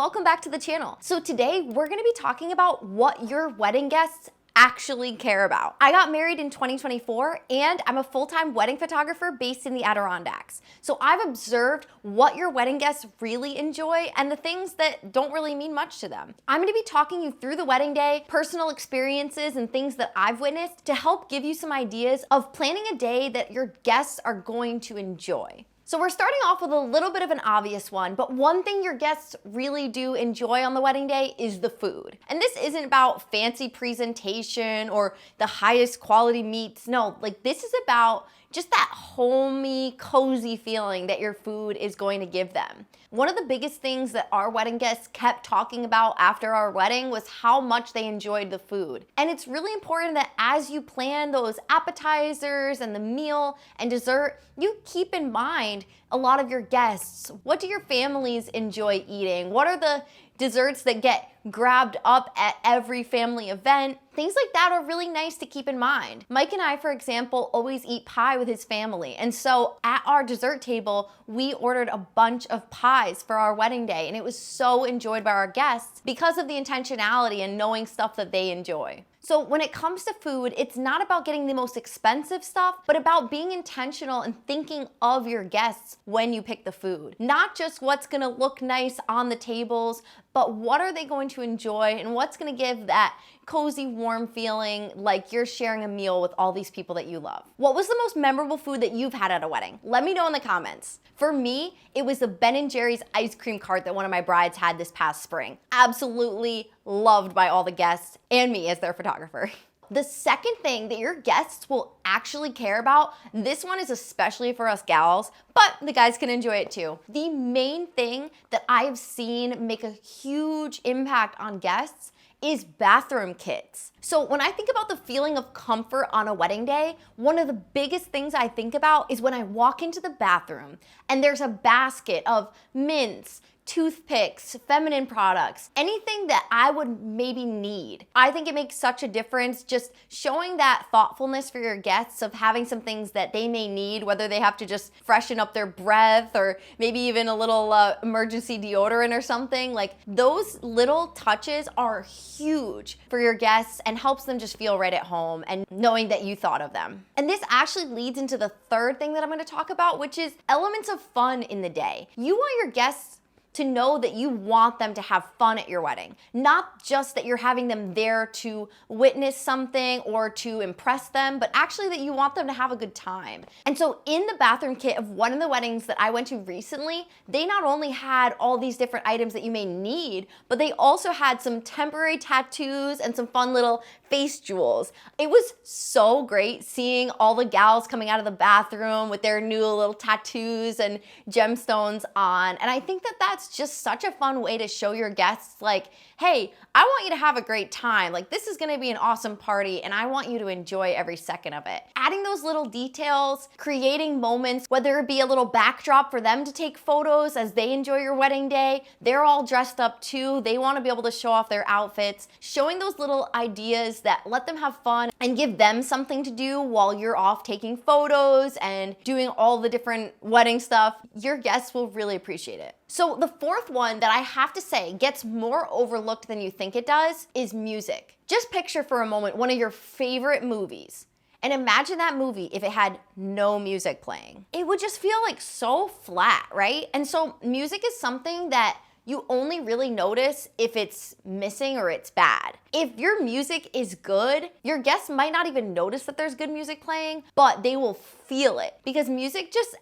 welcome back to the channel. So today we're gonna be talking about what your wedding guests actually care about. I got married in 2024 and I'm a full-time wedding photographer based in the Adirondacks. So I've observed what your wedding guests really enjoy and the things that don't really mean much to them. I'm gonna be talking you through the wedding day, personal experiences and things that I've witnessed to help give you some ideas of planning a day that your guests are going to enjoy. So we're starting off with a little bit of an obvious one, but one thing your guests really do enjoy on the wedding day is the food. And this isn't about fancy presentation or the highest quality meats. No, this is about just that homey, cozy feeling that your food is going to give them. One of the biggest things that our wedding guests kept talking about after our wedding was how much they enjoyed the food. And it's really important that as you plan those appetizers and the meal and dessert, you keep in mind a lot of your guests. What do your families enjoy eating? What are the desserts that get grabbed up at every family event? Things like that are really nice to keep in mind. Mike and I, for example, always eat pie with his family. And so at our dessert table, we ordered a bunch of pies for our wedding day. And it was so enjoyed by our guests because of the intentionality and knowing stuff that they enjoy. So when it comes to food, it's not about getting the most expensive stuff, but about being intentional and thinking of your guests when you pick the food. Not just what's gonna look nice on the tables, but what are they going to enjoy and what's gonna give that cozy, warm feeling like you're sharing a meal with all these people that you love. What was the most memorable food that you've had at a wedding? Let me know in the comments. For me, it was the Ben & Jerry's ice cream cart that one of my brides had this past spring. Absolutely loved by all the guests and me as their photographer. The second thing that your guests will actually care about, this one is especially for us gals, but the guys can enjoy it too. The main thing that I've seen make a huge impact on guests is bathroom kits. So when I think about the feeling of comfort on a wedding day, one of the biggest things I think about is when I walk into the bathroom and there's a basket of mints, toothpicks, feminine products, anything that I would maybe need. I think it makes such a difference just showing that thoughtfulness for your guests of having some things that they may need, whether they have to just freshen up their breath or maybe even a little emergency deodorant or something. Like those little touches are huge for your guests and helps them just feel right at home and knowing that you thought of them. And this actually leads into the third thing that I'm gonna talk about, which is elements of fun in the day. You want your guests to know that you want them to have fun at your wedding. Not just that you're having them there to witness something or to impress them, but actually that you want them to have a good time. And so in the bathroom kit of one of the weddings that I went to recently, they not only had all these different items that you may need, but they also had some temporary tattoos and some fun little face jewels. It was so great seeing all the gals coming out of the bathroom with their new little tattoos and gemstones on. And I think that that's just such a fun way to show your guests like, hey, I want you to have a great time. Like this is gonna be an awesome party and I want you to enjoy every second of it. Adding those little details, creating moments, whether it be a little backdrop for them to take photos as they enjoy your wedding day. They're all dressed up too. They wanna be able to show off their outfits. Showing those little ideas that let them have fun and give them something to do while you're off taking photos and doing all the different wedding stuff. Your guests will really appreciate it. So the fourth one that I have to say gets more overlooked than you think it does is music. Just picture for a moment one of your favorite movies and imagine that movie if it had no music playing. It would just feel like so flat, right? And so music is something that you only really notice if it's missing or it's bad. If your music is good, your guests might not even notice that there's good music playing, but they will feel it because music just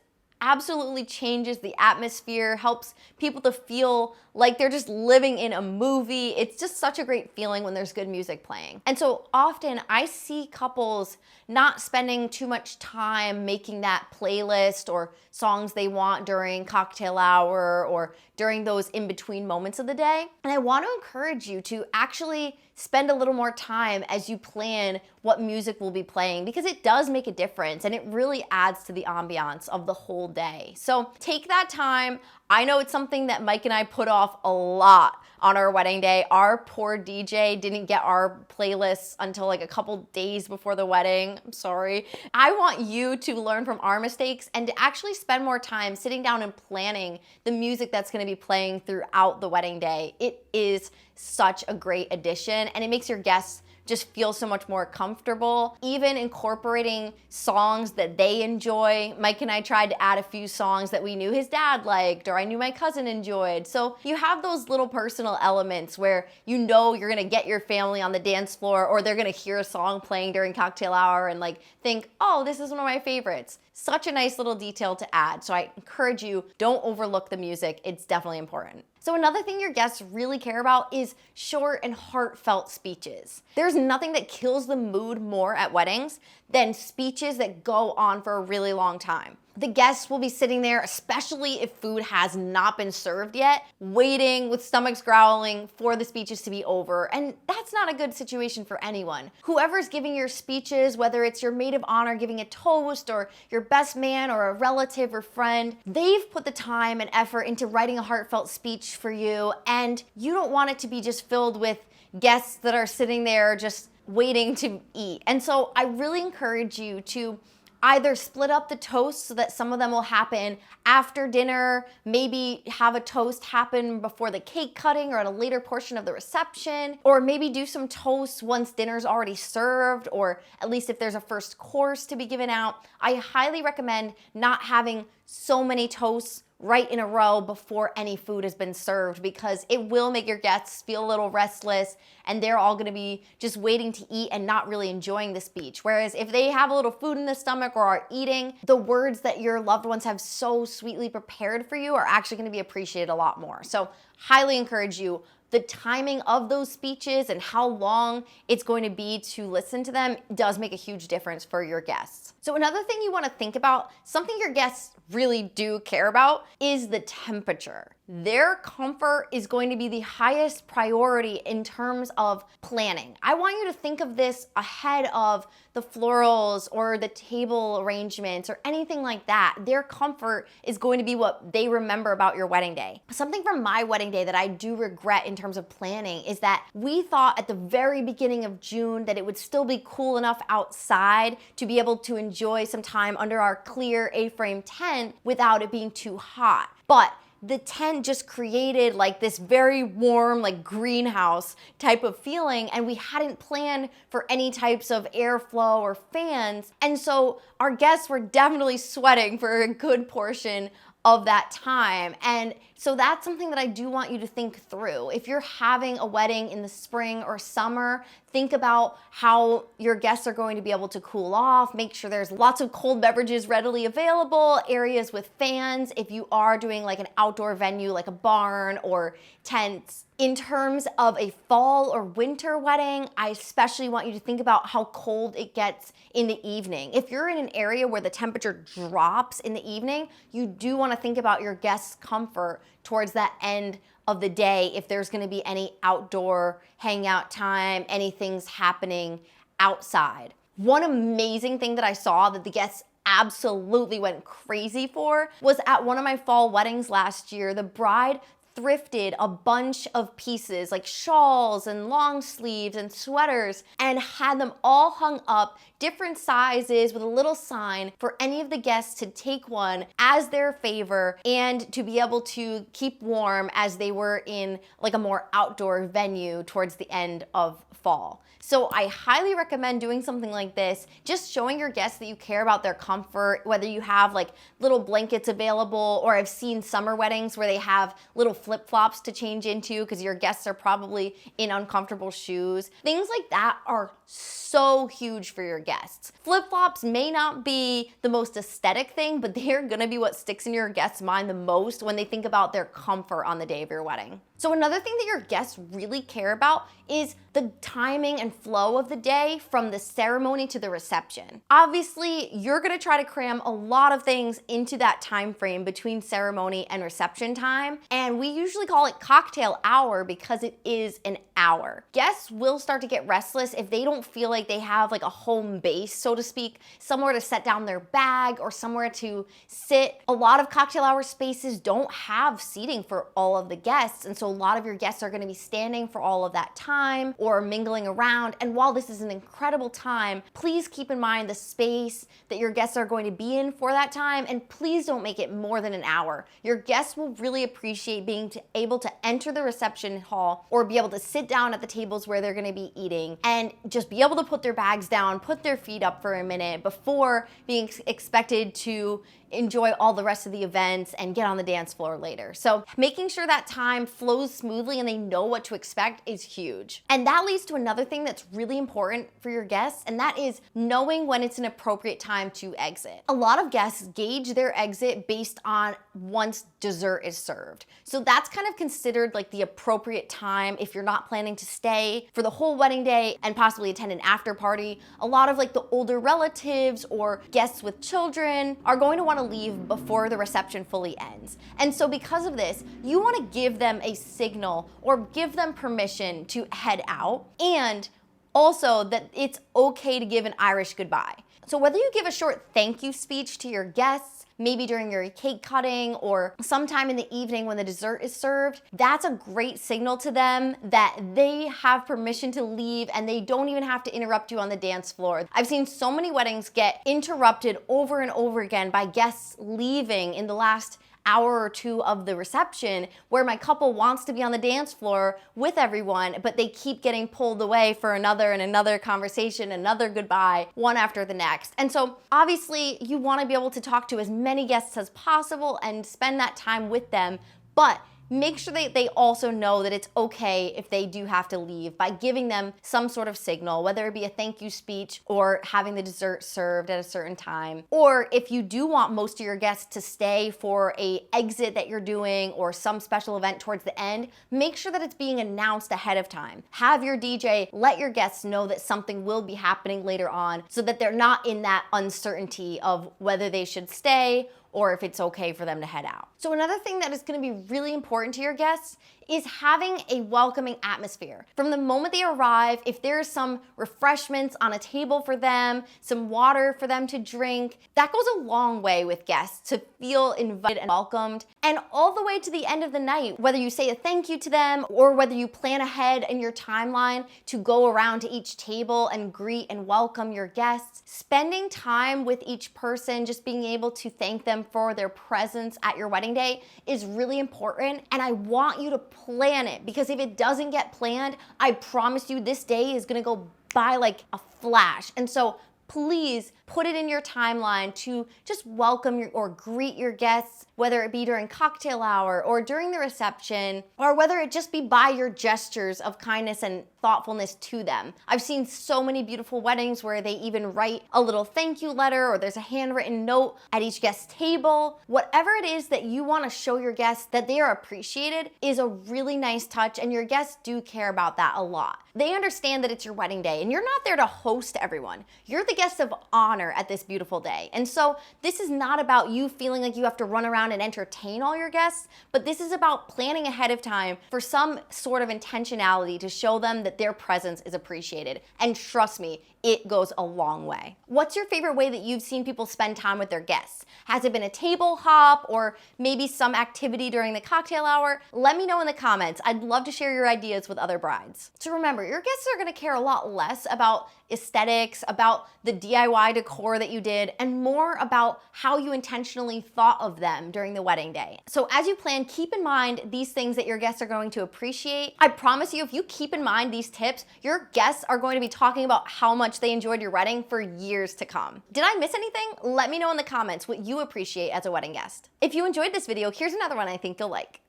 absolutely changes the atmosphere, helps people to feel like they're just living in a movie. It's just such a great feeling when there's good music playing. And so often I see couples not spending too much time making that playlist or songs they want during cocktail hour or during those in-between moments of the day. And I want to encourage you to actually spend a little more time as you plan what music will be playing because it does make a difference and it really adds to the ambiance of the whole day. So take that time. I know it's something that Mike and I put off a lot on our wedding day. Our poor DJ didn't get our playlists until like a couple days before the wedding. I'm sorry. I want you to learn from our mistakes and to actually spend more time sitting down and planning the music that's going to be playing throughout the wedding day. It is such a great addition, and it makes your guests just feel so much more comfortable. Even incorporating songs that they enjoy. Mike and I tried to add a few songs that we knew his dad liked or I knew my cousin enjoyed. So you have those little personal elements where you know you're gonna get your family on the dance floor, or they're gonna hear a song playing during cocktail hour and like think, oh, this is one of my favorites. Such a nice little detail to add. So I encourage you, don't overlook the music. It's definitely important. So another thing your guests really care about is short and heartfelt speeches. There's nothing that kills the mood more at weddings than speeches that go on for a really long time. The guests will be sitting there, especially if food has not been served yet, waiting with stomachs growling for the speeches to be over. And that's not a good situation for anyone. Whoever's giving your speeches, whether it's your maid of honor giving a toast or your best man or a relative or friend, they've put the time and effort into writing a heartfelt speech for you. And you don't want it to be just filled with guests that are sitting there just waiting to eat. And so I really encourage you to either split up the toasts so that some of them will happen after dinner, maybe have a toast happen before the cake cutting or at a later portion of the reception, or maybe do some toasts once dinner's already served, or at least if there's a first course to be given out. I highly recommend not having so many toasts right in a row before any food has been served, because it will make your guests feel a little restless and they're all gonna be just waiting to eat and not really enjoying the speech. Whereas if they have a little food in the stomach or are eating, the words that your loved ones have so sweetly prepared for you are actually gonna be appreciated a lot more. So highly encourage you. The timing of those speeches and how long it's going to be to listen to them does make a huge difference for your guests. So another thing you want to think about, something your guests really do care about, is the temperature. Their comfort is going to be the highest priority in terms of planning. I want you to think of this ahead of the florals or the table arrangements or anything like that. Their comfort is going to be what they remember about your wedding day. Something from my wedding day that I do regret in terms of planning is that we thought at the very beginning of June that it would still be cool enough outside to be able to enjoy some time under our clear A-frame tent without it being too hot. But the tent just created like this very warm, like greenhouse type of feeling, and we hadn't planned for any types of airflow or fans. And so our guests were definitely sweating for a good portion of that time. And so that's something that I do want you to think through. If you're having a wedding in the spring or summer, think about how your guests are going to be able to cool off. Make sure there's lots of cold beverages readily available, areas with fans if you are doing like an outdoor venue like a barn or tents. In terms of a fall or winter wedding, I especially want you to think about how cold it gets in the evening. If you're in an area where the temperature drops in the evening, you do want to think about your guests' comfort towards that end of the day if there's going to be any outdoor hangout time, anything's happening outside. One amazing thing that I saw that the guests absolutely went crazy for was at one of my fall weddings last year. The bride thrifted a bunch of pieces like shawls and long sleeves and sweaters and had them all hung up different sizes with a little sign for any of the guests to take one as their favor and to be able to keep warm as they were in like a more outdoor venue towards the end of fall. So I highly recommend doing something like this, just showing your guests that you care about their comfort, whether you have like little blankets available, or I've seen summer weddings where they have little flip-flops to change into because your guests are probably in uncomfortable shoes. Things like that are so huge for your guests. Flip-flops may not be the most aesthetic thing, but they're gonna be what sticks in your guests' mind the most when they think about their comfort on the day of your wedding. So another thing that your guests really care about is the timing and flow of the day from the ceremony to the reception. Obviously, you're gonna try to cram a lot of things into that time frame between ceremony and reception time, and we usually call it cocktail hour because it is an hour. Guests will start to get restless if they don't feel like they have like a home base, so to speak, somewhere to set down their bag or somewhere to sit. A lot of cocktail hour spaces don't have seating for all of the guests, and so a lot of your guests are going to be standing for all of that time or mingling around. And while this is an incredible time, please keep in mind the space that your guests are going to be in for that time, and please don't make it more than an hour. Your guests will really appreciate being able to enter the reception hall or be able to sit down at the tables where they're going to be eating and just be able to put their bags down, put their feet up for a minute before being expected to enjoy all the rest of the events and get on the dance floor later. So making sure that time flows smoothly and they know what to expect is huge. And that leads to another thing that's really important for your guests, and that is knowing when it's an appropriate time to exit. A lot of guests gauge their exit based on once dessert is served. So that's kind of considered like the appropriate time if you're not planning to stay for the whole wedding day and possibly attend an after party. A lot of like the older relatives or guests with children are going to want to leave before the reception fully ends. And so because of this, you want to give them a signal or give them permission to head out, and also that it's okay to give an Irish goodbye. So whether you give a short thank you speech to your guests, maybe during your cake cutting or sometime in the evening when the dessert is served, that's a great signal to them that they have permission to leave and they don't even have to interrupt you on the dance floor. I've seen so many weddings get interrupted over and over again by guests leaving in the last hour or two of the reception, where my couple wants to be on the dance floor with everyone, but they keep getting pulled away for another and another conversation, another goodbye, one after the next. And so obviously you want to be able to talk to as many guests as possible and spend that time with them, but make sure they also know that it's okay if they do have to leave by giving them some sort of signal, whether it be a thank you speech or having the dessert served at a certain time. Or if you do want most of your guests to stay for a exit that you're doing or some special event towards the end, make sure that it's being announced ahead of time. Have your DJ let your guests know that something will be happening later on so that they're not in that uncertainty of whether they should stay or if it's okay for them to head out. So another thing that is gonna be really important to your guests is having a welcoming atmosphere. From the moment they arrive, if there's some refreshments on a table for them, some water for them to drink, that goes a long way with guests to feel invited and welcomed. And all the way to the end of the night, whether you say a thank you to them or whether you plan ahead in your timeline to go around to each table and greet and welcome your guests, spending time with each person, just being able to thank them for their presence at your wedding day is really important. And I want you to plan it, because if it doesn't get planned, I promise you this day is gonna go by like a flash. And so please put it in your timeline to just welcome or greet your guests, whether it be during cocktail hour or during the reception, or whether it just be by your gestures of kindness and thoughtfulness to them. I've seen so many beautiful weddings where they even write a little thank you letter or there's a handwritten note at each guest's table. Whatever it is that you want to show your guests that they are appreciated is a really nice touch, and your guests do care about that a lot. They understand that it's your wedding day and you're not there to host everyone. You're the guest of honor at this beautiful day. And so this is not about you feeling like you have to run around and entertain all your guests, but this is about planning ahead of time for some sort of intentionality to show them that their presence is appreciated. And trust me, it goes a long way. What's your favorite way that you've seen people spend time with their guests? Has it been a table hop or maybe some activity during the cocktail hour? Let me know in the comments. I'd love to share your ideas with other brides. So remember, your guests are gonna care a lot less about aesthetics, about the DIY decor that you did, and more about how you intentionally thought of them during the wedding day. So as you plan, keep in mind these things that your guests are going to appreciate. I promise you, if you keep in mind these tips, your guests are going to be talking about how much they enjoyed your wedding for years to come. Did I miss anything? Let me know in the comments what you appreciate as a wedding guest. If you enjoyed this video, here's another one I think you'll like.